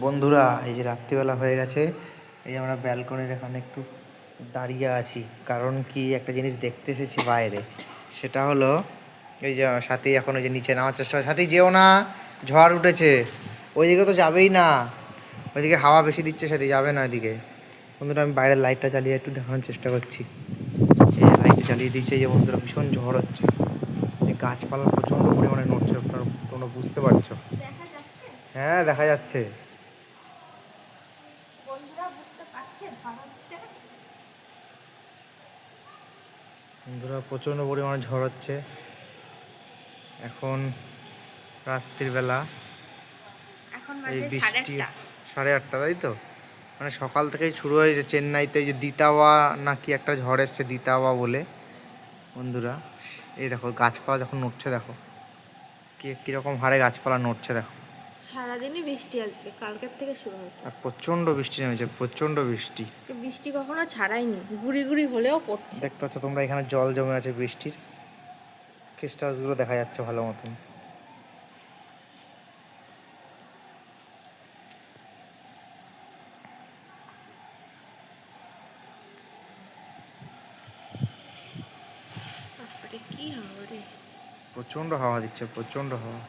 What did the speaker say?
বন্ধুরা, এই যে রাত্রিবেলা হয়ে গেছে, এই আমরা ব্যালকনির এখানে একটু দাঁড়িয়ে আছি। কারণ কি, একটা জিনিস দেখতে এসেছি বাইরে। সেটা হলো এই যে সাথী এখন ওই যে নিচে নামার চেষ্টা করে। সাথী যেও না, ঝড় উঠেছে। ওইদিকে তো যাবেই না, ওইদিকে হাওয়া বেশি দিচ্ছে, সাথী যাবে না ওইদিকে। বন্ধুরা, আমি বাইরের লাইটটা চালিয়ে একটু দেখানোর চেষ্টা করছি। এই লাইট চালিয়ে দিচ্ছে, এই যে বন্ধুরা ভীষণ ঝড় হচ্ছে। এই গাছপালা প্রচণ্ড পরিমাণে নড়ছে, তোমরা বুঝতে পারছো? হ্যাঁ, দেখা যাচ্ছে। বন্ধুরা, প্রচণ্ড পরিমাণে ঝড় হচ্ছে। এখন রাত্রির বেলা, এই বৃষ্টি 8:30, তাই তো? মানে সকাল থেকেই শুরু হয়েছে চেন্নাইতে। যে দিতাওয়া নাকি একটা ঝড় এসছে, দিতাওয়া বলে। বন্ধুরা, এই দেখো গাছপালা যখন নড়ছে, দেখো কীরকম হারে গাছপালা নড়ছে, দেখো। সারাদিনই বৃষ্টি, আজকে কালকের থেকে শুরু হয়েছে। আর প্রচণ্ড বৃষ্টি নেমেছে, প্রচণ্ড বৃষ্টি। বৃষ্টি কখনো ছাড়াইনি, গুড়ি গুড়ি হলেও পড়ছে। দেখতে পাচ্ছ তোমরা, এখানে জল জমে আছে বৃষ্টির। ক্রিস্টালসগুলো দেখা যাচ্ছে ভালো মতন। কি হাওয়া রে! প্রচণ্ড হাওয়া দিচ্ছে, প্রচণ্ড হাওয়া।